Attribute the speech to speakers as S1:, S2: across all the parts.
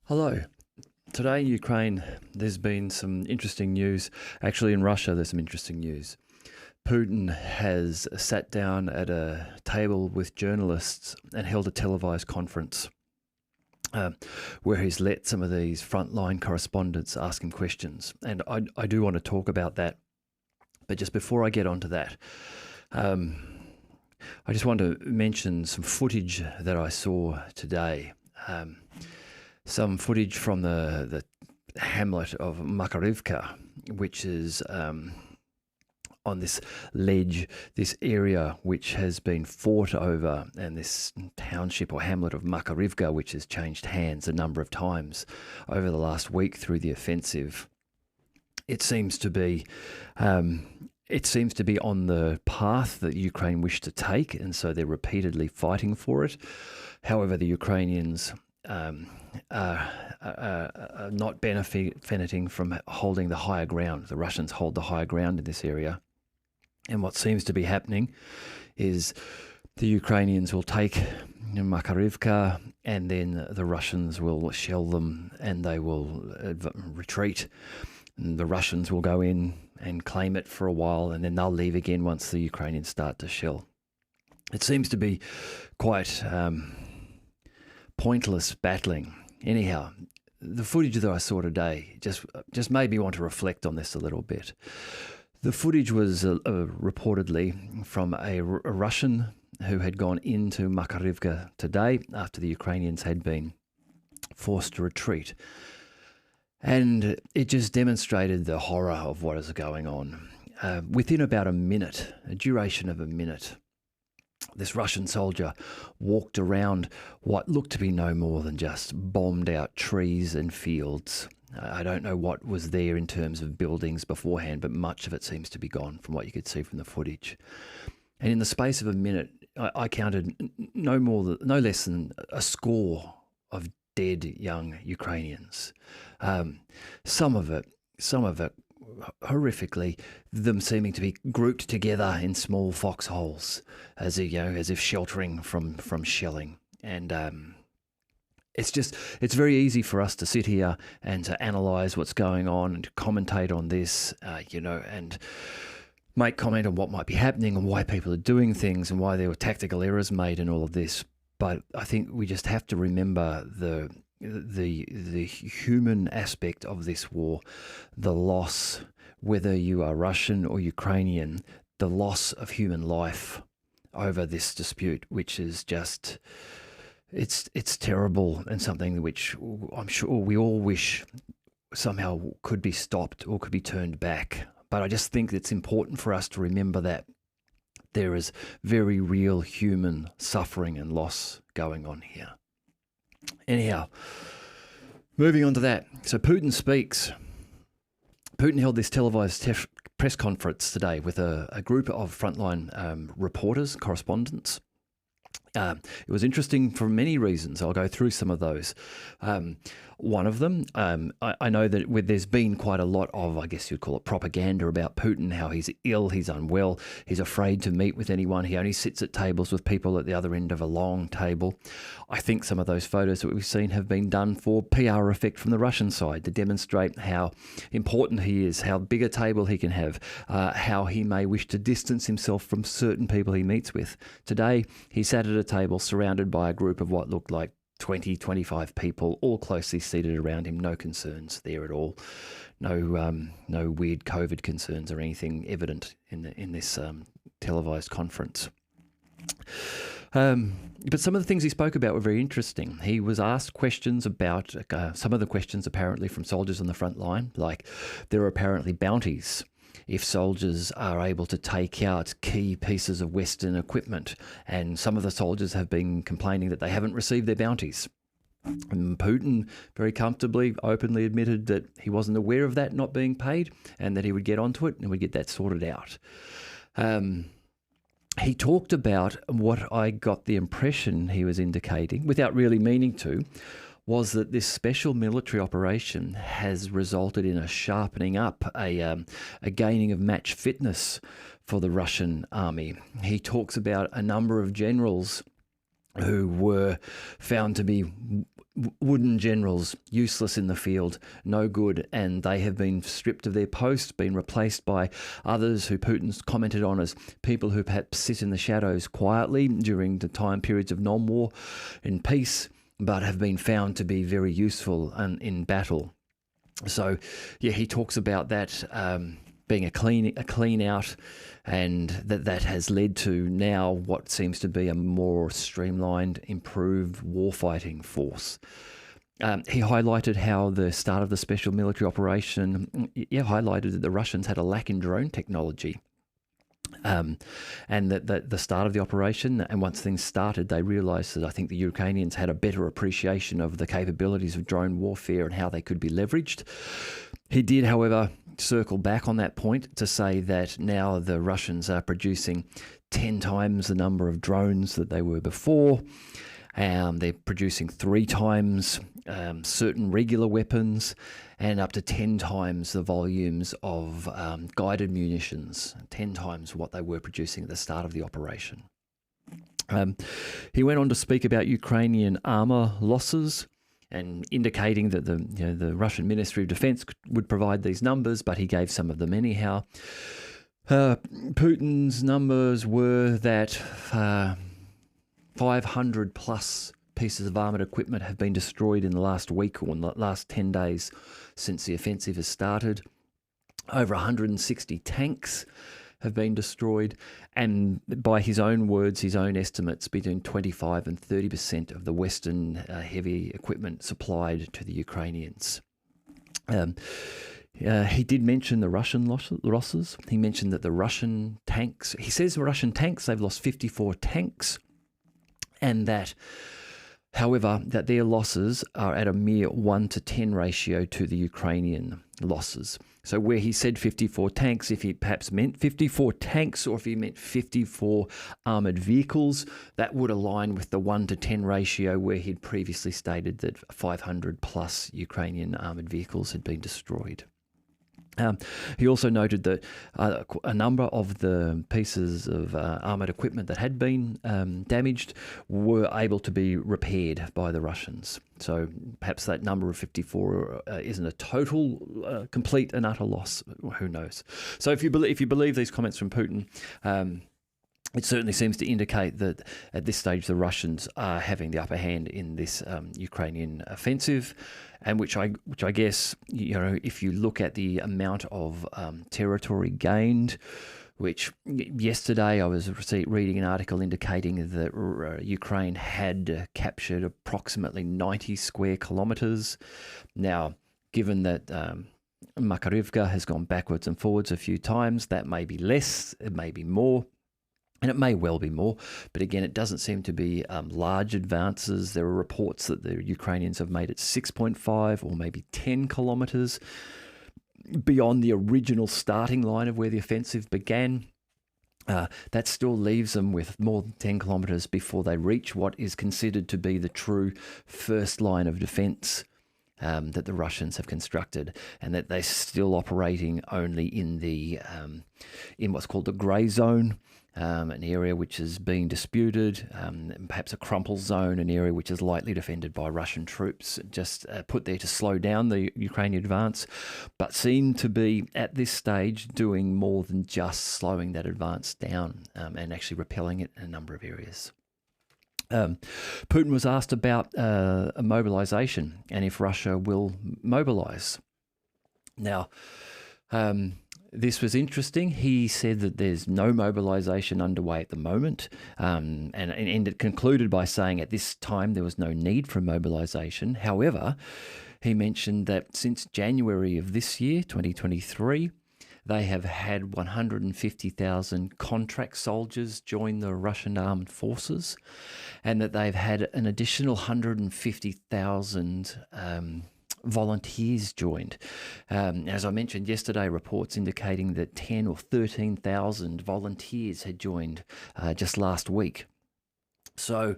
S1: Hello. Today in Ukraine, there's been some interesting news. Actually, in Russia, there's some interesting news. Putin has sat down at a table with journalists and held a televised conference where he's let some of these frontline correspondents ask him questions. And I do want to talk about that. But just before I get onto that, I just want to mention some footage that I saw today. Some footage from the hamlet of Makarivka, which is on this ledge, this area which has been fought over, and this township or hamlet of Makarivka, which has changed hands a number of times over the last week through the offensive. It seems to be on the path that Ukraine wished to take, and so they're repeatedly fighting for it. However, the Ukrainians are not benefiting from holding the higher ground. The Russians hold the higher ground in this area. And what seems to be happening is the Ukrainians will take Makarivka, and then the Russians will shell them and they will retreat. And the Russians will go in and claim it for a while, and then they'll leave again once the Ukrainians start to shell. It seems to be quite pointless battling. Anyhow, the footage that I saw today just made me want to reflect on this a little bit. The footage was reportedly from a Russian who had gone into Makarivka today after the Ukrainians had been forced to retreat. And it just demonstrated the horror of what is going on. Within about a duration of a minute, this Russian soldier walked around what looked to be no more than just bombed out trees and fields. I don't know what was there in terms of buildings beforehand, but much of it seems to be gone from what you could see from the footage. And in the space of a minute, I counted no less than a score of dead young Ukrainians. Some of it horrifically, them seeming to be grouped together in small foxholes, as if sheltering from shelling. And it's very easy for us to sit here and to analyse what's going on and to commentate on this, and make comment on what might be happening and why people are doing things and why there were tactical errors made and all of this. But I think we just have to remember the human aspect of this war, the loss, whether you are Russian or Ukrainian, the loss of human life over this dispute, which is just, it's terrible, and something which I'm sure we all wish somehow could be stopped or could be turned back. But I just think it's important for us to remember that there is very real human suffering and loss going on here. Anyhow, moving on to that. So Putin speaks. Putin held this televised press conference today with a group of frontline reporters, correspondents. It was interesting for many reasons. I'll go through some of those. One of them, I know that there's been quite a lot of, I guess you'd call it, propaganda about Putin, how he's ill, he's unwell, he's afraid to meet with anyone. He only sits at tables with people at the other end of a long table. I think some of those photos that we've seen have been done for PR effect from the Russian side to demonstrate how important he is, how big a table he can have, how he may wish to distance himself from certain people he meets with. Today, he sat at a table surrounded by a group of what looked like 20, 25 people, all closely seated around him. No concerns there at all. No weird COVID concerns or anything evident in this televised conference. But some of the things he spoke about were very interesting. He was asked questions about some of the questions apparently from soldiers on the front line, like there are apparently bounties if soldiers are able to take out key pieces of Western equipment. And some of the soldiers have been complaining that they haven't received their bounties. And Putin very comfortably, openly admitted that he wasn't aware of that not being paid and that he would get onto it and would get that sorted out. He talked about what I got the impression he was indicating, without really meaning to, was that this special military operation has resulted in a sharpening up, a gaining of match fitness for the Russian army. He talks about a number of generals who were found to be wooden generals, useless in the field, no good, and they have been stripped of their post, been replaced by others who Putin's commented on as people who perhaps sit in the shadows quietly during the time periods of non-war in peace, but have been found to be very useful in battle. So, yeah, he talks about that being a clean out, and that has led to now what seems to be a more streamlined, improved warfighting force. He highlighted how the start of the special military operation, highlighted that the Russians had a lack in drone technology. And that the start of the operation, and once things started, they realised that I think the Ukrainians had a better appreciation of the capabilities of drone warfare and how they could be leveraged. He did, however, circle back on that point to say that now the Russians are producing 10 times the number of drones that they were before. They're producing 3 times certain regular weapons and up to 10 times the volumes of guided munitions, 10 times what they were producing at the start of the operation. He went on to speak about Ukrainian armour losses and indicating that the Russian Ministry of Defence would provide these numbers, but he gave some of them anyhow. Putin's numbers were that 500 plus pieces of armoured equipment have been destroyed in the last week or in the last 10 days since the offensive has started. Over 160 tanks have been destroyed, and by his own words, his own estimates, between 25 and 30% of the Western heavy equipment supplied to the Ukrainians. He did mention the Russian losses. He mentioned that the Russian tanks, he says the Russian tanks, they've lost 54 tanks, and that, however, that their losses are at a mere 1-to-10 ratio to the Ukrainian losses. So where he said 54 tanks, if he perhaps meant 54 tanks or if he meant 54 armoured vehicles, that would align with the 1-to-10 ratio where he'd previously stated that 500 plus Ukrainian armoured vehicles had been destroyed. He also noted that a number of the pieces of armoured equipment that had been damaged were able to be repaired by the Russians. So perhaps that number of 54 isn't a total, complete and utter loss. Who knows? So if you believe these comments from Putin, it certainly seems to indicate that at this stage the Russians are having the upper hand in this Ukrainian offensive, and which I guess, if you look at the amount of territory gained, which yesterday I was reading an article indicating that Ukraine had captured approximately 90 square kilometres. Now, given that Makarivka has gone backwards and forwards a few times, that may be less, it may be more. And it may well be more, but again, it doesn't seem to be large advances. There are reports that the Ukrainians have made it 6.5 or maybe 10 kilometres beyond the original starting line of where the offensive began. That still leaves them with more than 10 kilometres before they reach what is considered to be the true first line of defence that the Russians have constructed, and that they're still operating only in the in what's called the grey zone. An area which is being disputed, perhaps a crumple zone, an area which is lightly defended by Russian troops, just put there to slow down the Ukrainian advance, but seem to be at this stage doing more than just slowing that advance down and actually repelling it in a number of areas. Putin was asked about a mobilisation and if Russia will mobilise. Now, this was interesting. He said that there's no mobilisation underway at the moment, and it concluded by saying at this time there was no need for mobilisation. However, he mentioned that since January of this year, 2023, they have had 150,000 contract soldiers join the Russian armed forces, and that they've had an additional 150,000 volunteers joined. As I mentioned yesterday, reports indicating that 10 or 13,000 volunteers had joined just last week. So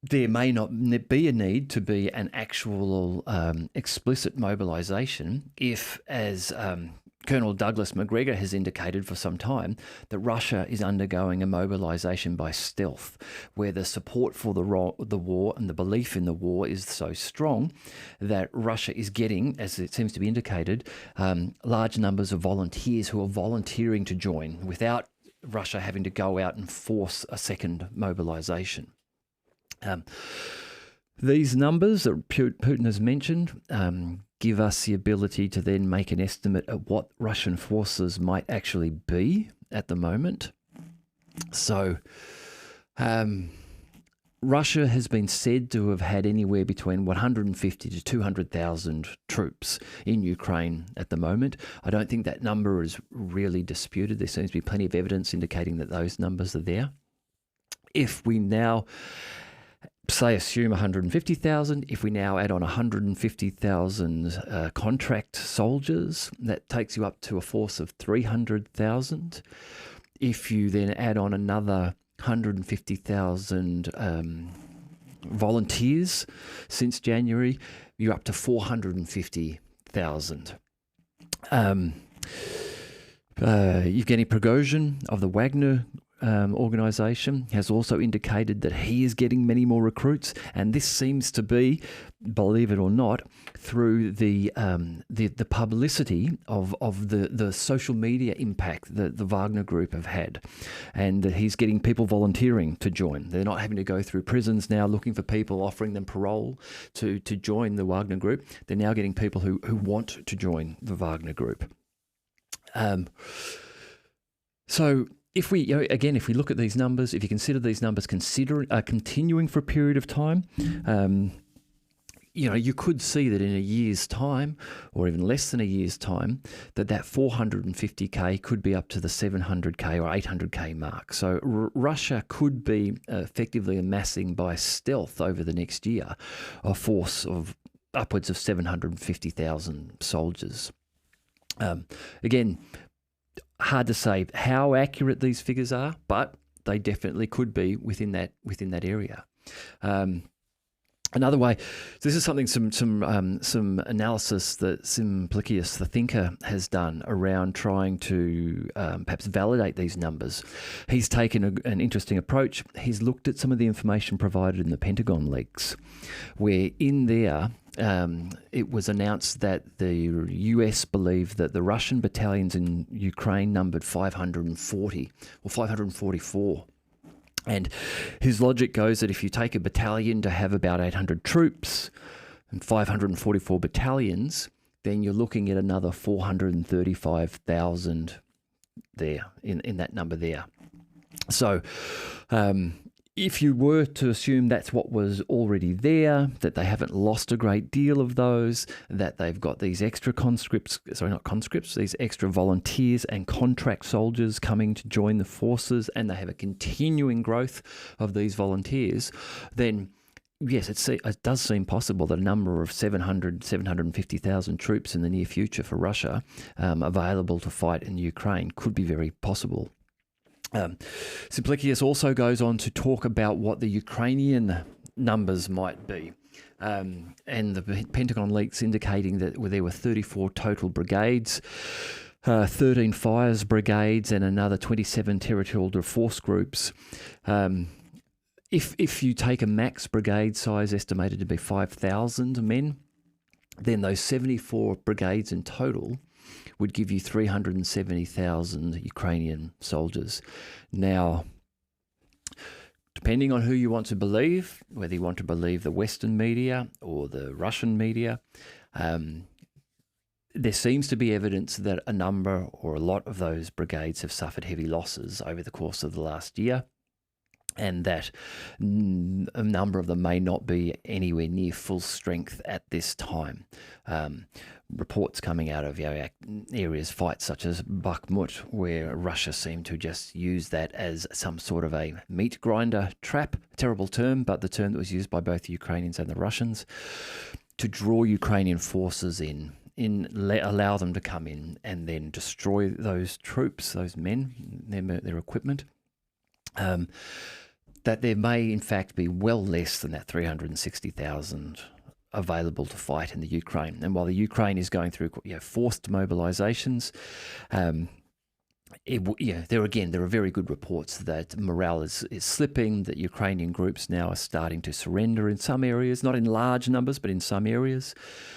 S1: there may not be a need to be an actual explicit mobilisation if, as Colonel Douglas Macgregor has indicated for some time that Russia is undergoing a mobilisation by stealth, where the support for the war and the belief in the war is so strong that Russia is getting, as it seems to be indicated, large numbers of volunteers who are volunteering to join without Russia having to go out and force a second mobilisation. These numbers that Putin has mentioned give us the ability to then make an estimate of what Russian forces might actually be at the moment. So Russia has been said to have had anywhere between 150 to 200,000 troops in Ukraine at the moment. I don't think that number is really disputed. There seems to be plenty of evidence indicating that those numbers are there. If we now assume 150,000, if we now add on 150,000 contract soldiers, that takes you up to a force of 300,000. If you then add on another 150,000 volunteers since January, you're up to 450,000. Yevgeny Prigozhin of the Wagner organisation has also indicated that he is getting many more recruits, and this seems to be, believe it or not, through the publicity of the social media impact that the Wagner Group have had, and that he's getting people volunteering to join. They're not having to go through prisons now looking for people, offering them parole to join the Wagner Group. They're now getting people who want to join the Wagner Group. So if we, if we look at these numbers, if you consider these numbers continuing for a period of time, you could see that in a year's time, or even less than a year's time, that 450k could be up to the 700k or 800k mark. So Russia could be effectively amassing by stealth over the next year a force of upwards of 750,000 soldiers. Again, hard to say how accurate these figures are, but they definitely could be within that area. Another way, this is something some analysis that Simplicius, the thinker, has done around trying to perhaps validate these numbers. He's taken an interesting approach. He's looked at some of the information provided in the Pentagon leaks, where in there it was announced that the US believed that the Russian battalions in Ukraine numbered 540 or 544. And his logic goes that if you take a battalion to have about 800 troops and 544 battalions, then you're looking at another 435,000 there in that number there. So if you were to assume that's what was already there, that they haven't lost a great deal of those, that they've got these extra these extra volunteers and contract soldiers coming to join the forces, and they have a continuing growth of these volunteers, then yes, it does seem possible that a number of 750,000 troops in the near future for Russia available to fight in Ukraine could be very possible. Simplicius also goes on to talk about what the Ukrainian numbers might be. And the Pentagon leaks indicating that there were 34 total brigades, 13 fires brigades, and another 27 territorial force groups. If you take a max brigade size estimated to be 5,000 men, then those 74 brigades in total would give you 370,000 Ukrainian soldiers. Now, depending on who you want to believe, whether you want to believe the Western media or the Russian media, there seems to be evidence that a number or a lot of those brigades have suffered heavy losses over the course of the last year, and that a number of them may not be anywhere near full strength at this time. Reports coming out of areas, fights such as Bakhmut, where Russia seemed to just use that as some sort of a meat grinder trap, terrible term, but the term that was used by both the Ukrainians and the Russians, to draw Ukrainian forces allow them to come in and then destroy those troops, those men, their equipment. That there may in fact be well less than that 360,000 available to fight in the Ukraine. And while the Ukraine is going through forced mobilizations, there are very good reports that morale is slipping, that Ukrainian groups now are starting to surrender in some areas, not in large numbers, but in some areas,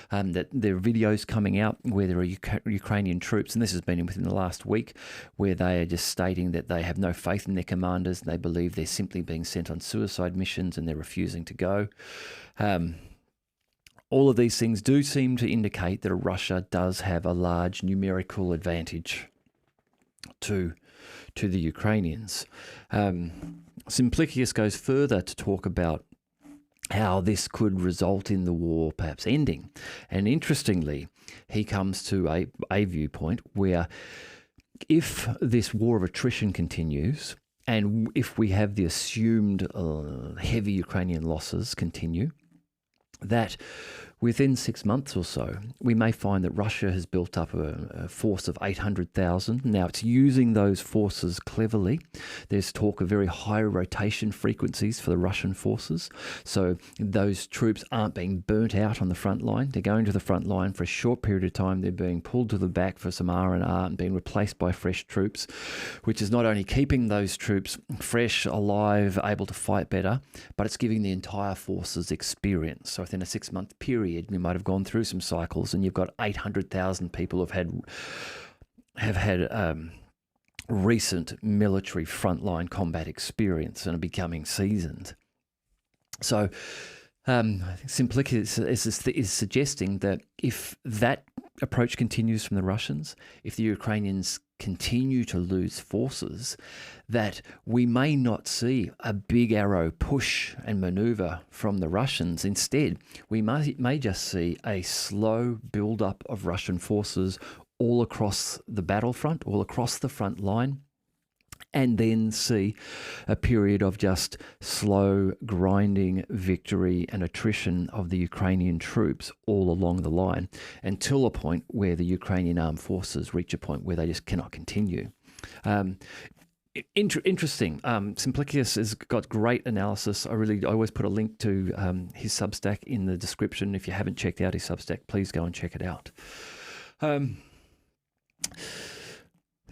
S1: that there are videos coming out where there are Ukrainian troops, and this has been within the last week, where they are just stating that they have no faith in their commanders, and they believe they're simply being sent on suicide missions and they're refusing to go. All of these things do seem to indicate that Russia does have a large numerical advantage to the Ukrainians. Simplicius goes further to talk about how this could result in the war perhaps ending. And interestingly, he comes to a viewpoint where if this war of attrition continues, and if we have the assumed heavy Ukrainian losses continue, that within 6 months or so, we may find that Russia has built up a force of 800,000. Now, it's using those forces cleverly. There's talk of very high rotation frequencies for the Russian forces. So those troops aren't being burnt out on the front line. They're going to the front line for a short period of time. They're being pulled to the back for some R&R and being replaced by fresh troops, which is not only keeping those troops fresh, alive, able to fight better, but it's giving the entire forces experience. So within a 6-month period, you might have gone through some cycles, and you've got 800,000 people have had recent military frontline combat experience and are becoming seasoned. So Simplicity is suggesting that if that approach continues from the Russians, if the Ukrainians continue to lose forces, that we may not see a big arrow push and maneuver from the Russians. Instead, we may just see a slow build-up of Russian forces all across the battlefront, all across the front line, and then see a period of just slow, grinding victory and attrition of the Ukrainian troops all along the line, until a point where the Ukrainian armed forces reach a point where they just cannot continue. Interesting. Simplicus has got great analysis. I always put a link to his Substack in the description. If you haven't checked out his Substack, please go and check it out.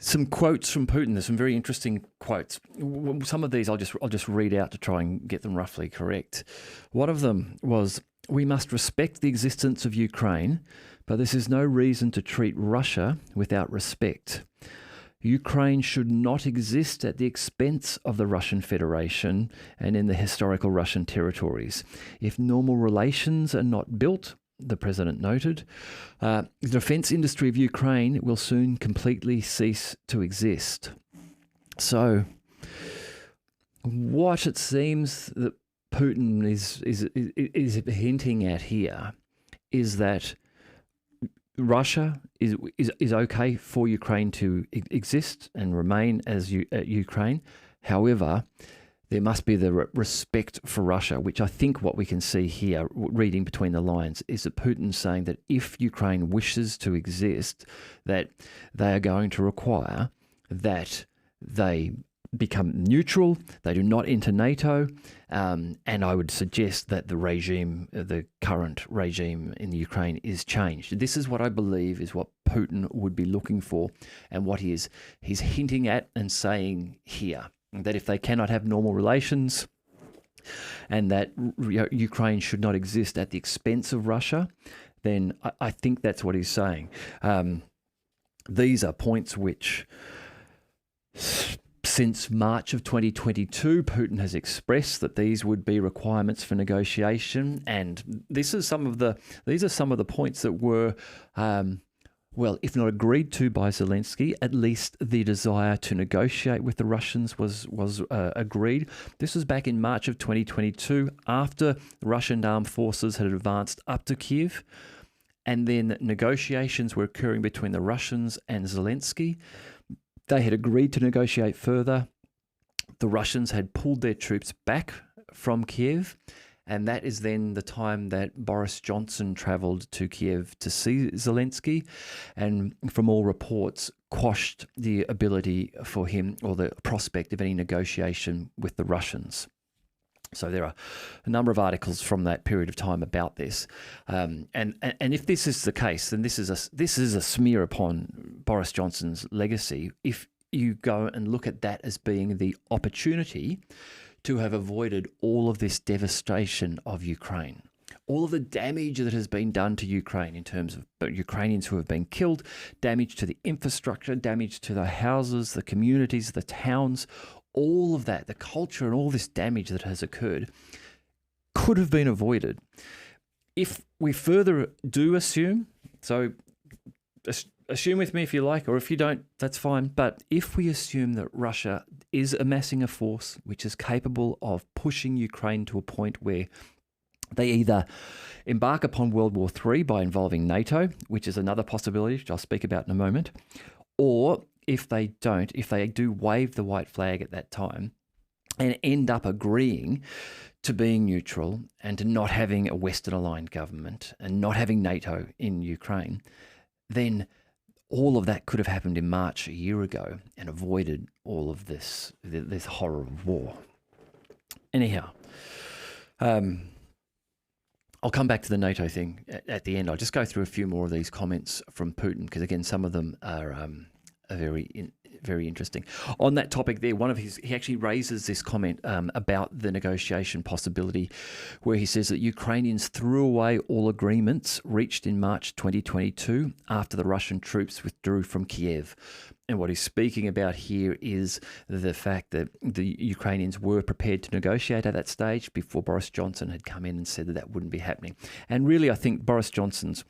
S1: Some quotes from Putin. There's some very interesting quotes. Some of these I'll just read out to try and get them roughly correct. One of them was, "We must respect the existence of Ukraine, but this is no reason to treat Russia without respect. Ukraine should not exist at the expense of the Russian Federation and in the historical Russian territories. If normal relations are not built," the president noted, "the defense industry of Ukraine will soon completely cease to exist." So what it seems that Putin is hinting at here is that Russia is okay for Ukraine to exist and remain as Ukraine. However, there must be the respect for Russia, which I think what we can see here, reading between the lines, is that Putin's saying that if Ukraine wishes to exist, that they are going to require that they become neutral, they do not enter NATO, and I would suggest that the current regime in the Ukraine is changed. This is what I believe is what Putin would be looking for, and what he's hinting at and saying here. That if they cannot have normal relations and that Ukraine should not exist at the expense of Russia, then I think that's what he's saying. These are points which, since March of 2022, Putin has expressed that these would be requirements for negotiation, and these are some of the points that were if not agreed to by Zelensky, at least the desire to negotiate with the Russians was agreed. This was back in March of 2022, after the Russian armed forces had advanced up to Kiev, and then negotiations were occurring between the Russians and Zelensky. They had agreed to negotiate further. The Russians had pulled their troops back from Kiev, and that is then the time that Boris Johnson travelled to Kiev to see Zelensky, and from all reports, quashed the ability for him or the prospect of any negotiation with the Russians. So there are a number of articles from that period of time about this, and if this is the case, then this is a smear upon Boris Johnson's legacy. If you go and look at that as being the opportunity to have avoided all of this devastation of Ukraine, all of the damage that has been done to Ukraine in terms of Ukrainians who have been killed, damage to the infrastructure, damage to the houses, the communities, the towns. All of that, the culture and all this damage that has occurred could have been avoided. If we further do assume, so assume with me if you like, or if you don't, that's fine. But if we assume that Russia is amassing a force which is capable of pushing Ukraine to a point where they either embark upon World War III by involving NATO, which is another possibility, which I'll speak about in a moment, or if they do wave the white flag at that time and end up agreeing to being neutral and to not having a Western-aligned government and not having NATO in Ukraine, then all of that could have happened in March a year ago and avoided all of this horror of war. Anyhow, I'll come back to the NATO thing at the end. I'll just go through a few more of these comments from Putin because, again, some of them are very interesting. On that topic there, he actually raises this comment about the negotiation possibility where he says that Ukrainians threw away all agreements reached in March 2022 after the Russian troops withdrew from Kiev. And what he's speaking about here is the fact that the Ukrainians were prepared to negotiate at that stage before Boris Johnson had come in and said that that wouldn't be happening. And really, I think Boris Johnson's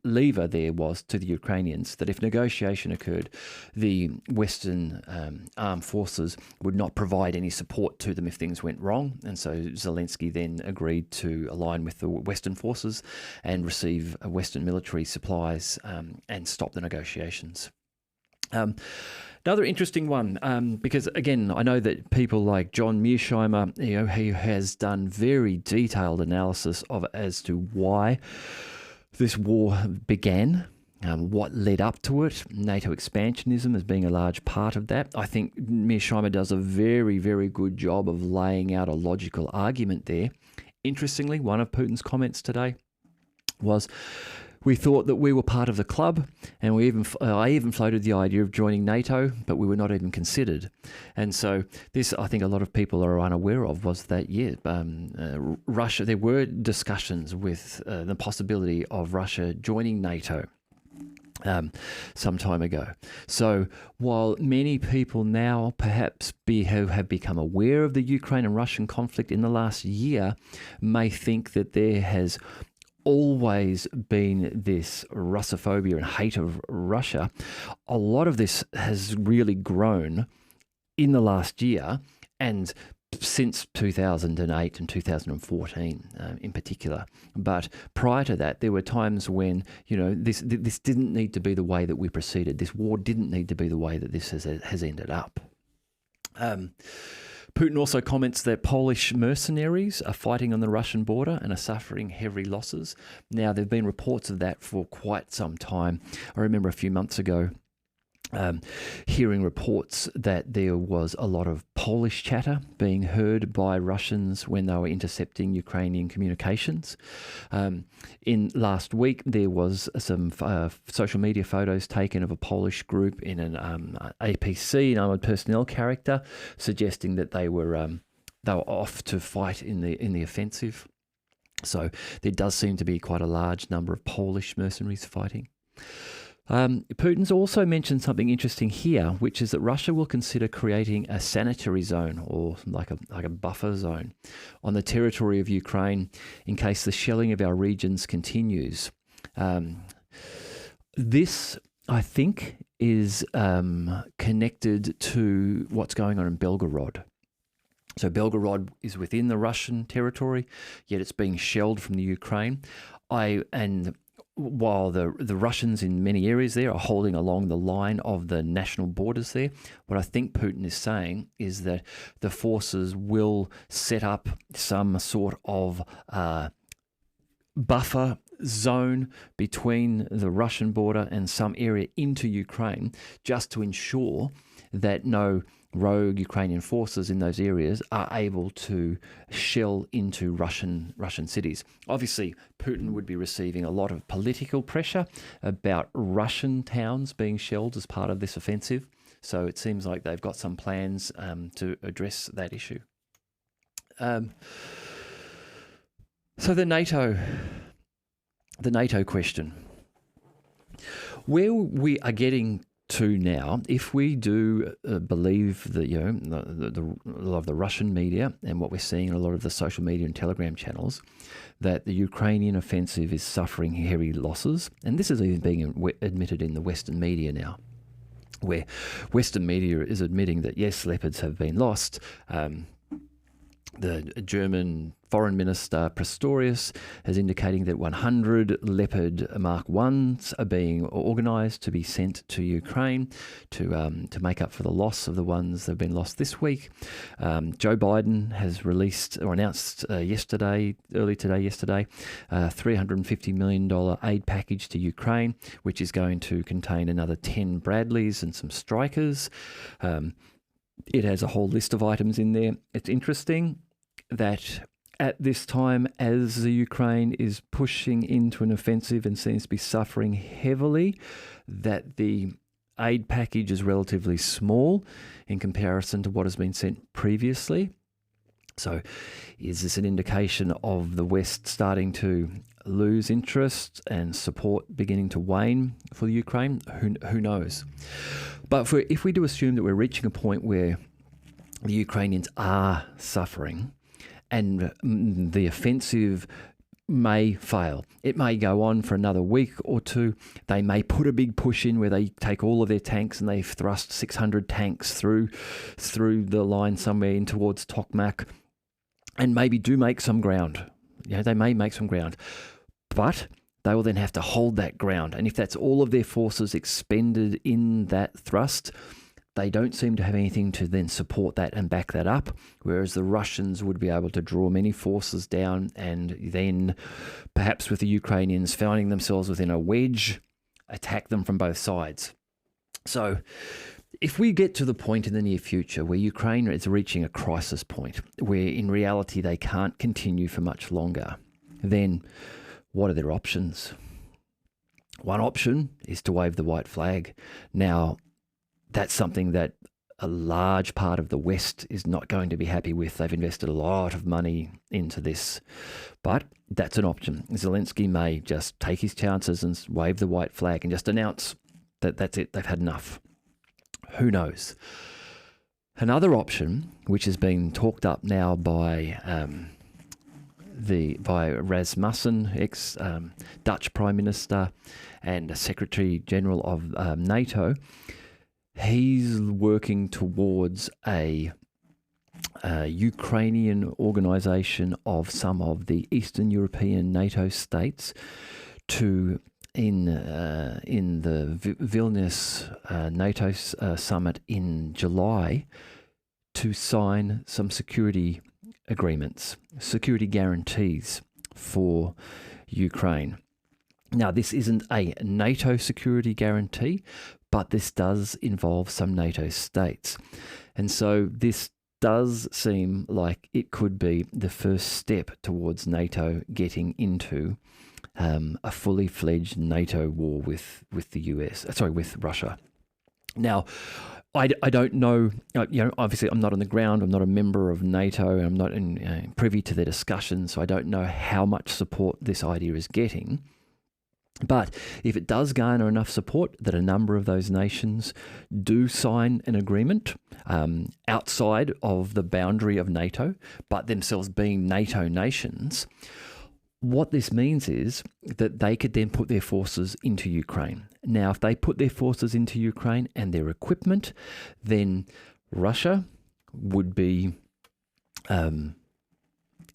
S1: lever there was to the Ukrainians that if negotiation occurred, the Western armed forces would not provide any support to them if things went wrong. And so Zelensky then agreed to align with the Western forces and receive Western military supplies and stop the negotiations. Another interesting one, because again, I know that people like John Mearsheimer, he has done very detailed analysis of as to why this war began, what led up to it, NATO expansionism as being a large part of that. I think Mearsheimer does a very, very good job of laying out a logical argument there. Interestingly, one of Putin's comments today was, we thought that we were part of the club, and I even floated the idea of joining NATO, but we were not even considered. And so this, I think a lot of people are unaware of, was that, Russia, there were discussions with the possibility of Russia joining NATO some time ago. So while many people now perhaps have become aware of the Ukraine and Russian conflict in the last year may think that there has always been this Russophobia and hate of Russia, a lot of this has really grown in the last year and since 2008 and 2014 in particular. But prior to that, there were times when, this didn't need to be the way that we proceeded. This war didn't need to be the way that this has ended up. Putin also comments that Polish mercenaries are fighting on the Russian border and are suffering heavy losses. Now, there have been reports of that for quite some time. I remember a few months ago hearing reports that there was a lot of Polish chatter being heard by Russians when they were intercepting Ukrainian communications. In last week, there was some social media photos taken of a Polish group in an APC, an armoured personnel character, suggesting that they were off to fight in the offensive. So there does seem to be quite a large number of Polish mercenaries fighting. Putin's also mentioned something interesting here, which is that Russia will consider creating a sanitary zone or like a buffer zone on the territory of Ukraine in case the shelling of our regions continues. This, I think, is connected to what's going on in Belgorod. So Belgorod is within the Russian territory, yet it's being shelled from the Ukraine. While the Russians in many areas there are holding along the line of the national borders there, what I think Putin is saying is that the forces will set up some sort of buffer zone between the Russian border and some area into Ukraine just to ensure that no rogue Ukrainian forces in those areas are able to shell into Russian cities. Obviously, Putin would be receiving a lot of political pressure about Russian towns being shelled as part of this offensive. So it seems like they've got some plans to address that issue. So the NATO question. Where we are getting to now, if we do believe that, a lot of the Russian media and what we're seeing in a lot of the social media and Telegram channels, that the Ukrainian offensive is suffering heavy losses, and this is even being admitted in the Western media now, where Western media is admitting that yes, Leopards have been lost. The German Foreign Minister Pistorius is indicating that 100 Leopard Mark 1s are being organised to be sent to Ukraine to make up for the loss of the ones that have been lost this week. Joe Biden has released or announced early today, $350 million aid package to Ukraine, which is going to contain another 10 Bradleys and some Strikers. It has a whole list of items in there. It's interesting that at this time, as the Ukraine is pushing into an offensive and seems to be suffering heavily, that the aid package is relatively small in comparison to what has been sent previously. So is this an indication of the West starting to lose interest and support beginning to wane for the Ukraine? Who knows? But if we do assume that we're reaching a point where the Ukrainians are suffering and the offensive may fail, it may go on for another week or two. They may put a big push in where they take all of their tanks and they thrust 600 tanks through the line somewhere in towards Tokmak and maybe do make some ground. They may make some ground, but they will then have to hold that ground. And if that's all of their forces expended in that thrust, they don't seem to have anything to then support that and back that up, whereas the Russians would be able to draw many forces down and then, perhaps with the Ukrainians finding themselves within a wedge, attack them from both sides. So if we get to the point in the near future where Ukraine is reaching a crisis point, where in reality they can't continue for much longer, then what are their options? One option is to wave the white flag. Now, that's something that a large part of the West is not going to be happy with. They've invested a lot of money into this, but that's an option. Zelensky may just take his chances and wave the white flag and just announce that that's it, they've had enough. Who knows? Another option, which has been talked up now by Rasmussen, ex-Dutch Prime Minister and Secretary General of NATO, he's working towards a Ukrainian organisation of some of the Eastern European NATO states to, in the Vilnius NATO summit in July, to sign some security agreements, security guarantees for Ukraine. Now, this isn't a NATO security guarantee, but this does involve some NATO states. And so this does seem like it could be the first step towards NATO getting into a fully fledged NATO war with with Russia. Now, I don't know, obviously I'm not on the ground, I'm not a member of NATO, I'm not privy to their discussions, so I don't know how much support this idea is getting. But if it does garner enough support that a number of those nations do sign an agreement outside of the boundary of NATO, but themselves being NATO nations, what this means is that they could then put their forces into Ukraine. Now, if they put their forces into Ukraine and their equipment, then Russia would be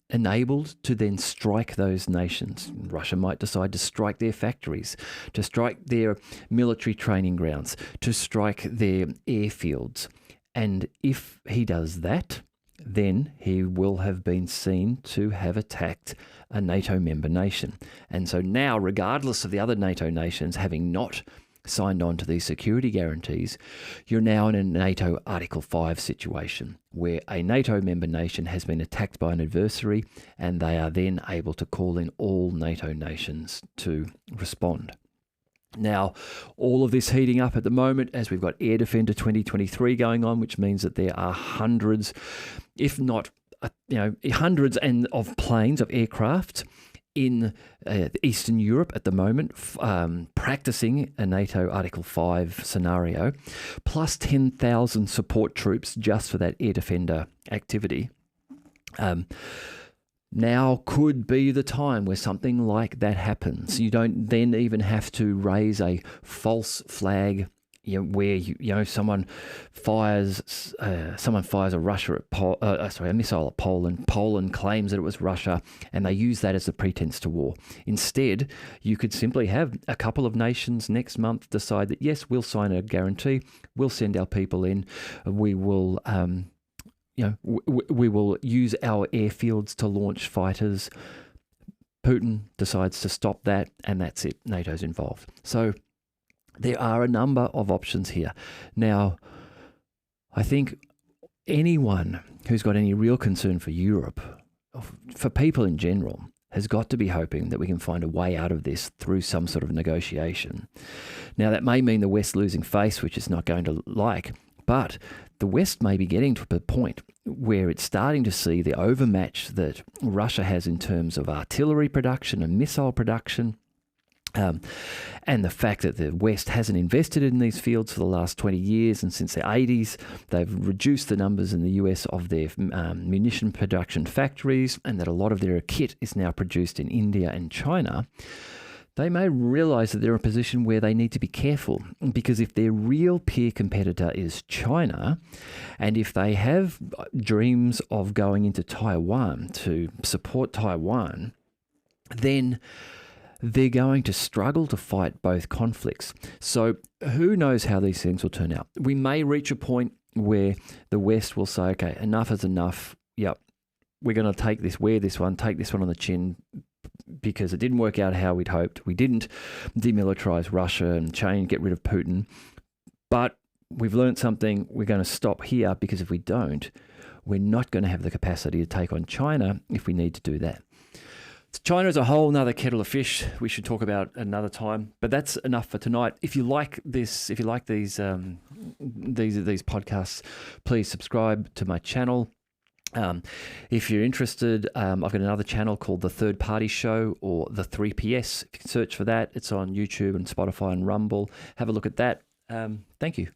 S1: enabled to then strike those nations. Russia might decide to strike their factories, to strike their military training grounds, to strike their airfields. And if he does that, then he will have been seen to have attacked a NATO member nation. And so now, regardless of the other NATO nations having not signed on to these security guarantees, you're now in a NATO Article 5 situation where a NATO member nation has been attacked by an adversary and they are then able to call in all NATO nations to respond. Now, all of this heating up at the moment as we've got Air Defender 2023 going on, which means that there are hundreds, if not hundreds of planes, of aircraft in Eastern Europe at the moment, practicing a NATO Article 5 scenario, plus 10,000 support troops just for that air defender activity. Now could be the time where something like that happens. You don't then even have to raise a false flag, where someone fires a missile at Poland. Poland claims that it was Russia, and they use that as the pretense to war. Instead, you could simply have a couple of nations next month decide that yes, we'll sign a guarantee, we'll send our people in, we will, we will use our airfields to launch fighters. Putin decides to stop that, and that's it. NATO's involved. So there are a number of options here. Now, I think anyone who's got any real concern for Europe, for people in general, has got to be hoping that we can find a way out of this through some sort of negotiation. Now, that may mean the West losing face, which it's not going to like, but the West may be getting to the point where it's starting to see the overmatch that Russia has in terms of artillery production and missile production. And the fact that the West hasn't invested in these fields for the last 20 years, and since the 80s, they've reduced the numbers in the US of their munition production factories, and that a lot of their kit is now produced in India and China, they may realize that they're in a position where they need to be careful, because if their real peer competitor is China, and if they have dreams of going into Taiwan to support Taiwan, then they're going to struggle to fight both conflicts. So who knows how these things will turn out. We may reach a point where the West will say, okay, enough is enough. Yep, we're going to take this on the chin, because it didn't work out how we'd hoped. We didn't demilitarize Russia and get rid of Putin. But we've learned something. We're going to stop here, because if we don't, we're not going to have the capacity to take on China if we need to do that. China is a whole nother kettle of fish we should talk about another time, but that's enough for tonight. If you like this, if you like these podcasts, please subscribe to my channel. If you're interested, I've got another channel called The Third Party Show, or The 3PS. If you can search for that, it's on YouTube and Spotify and Rumble. Have a look at that. Thank you.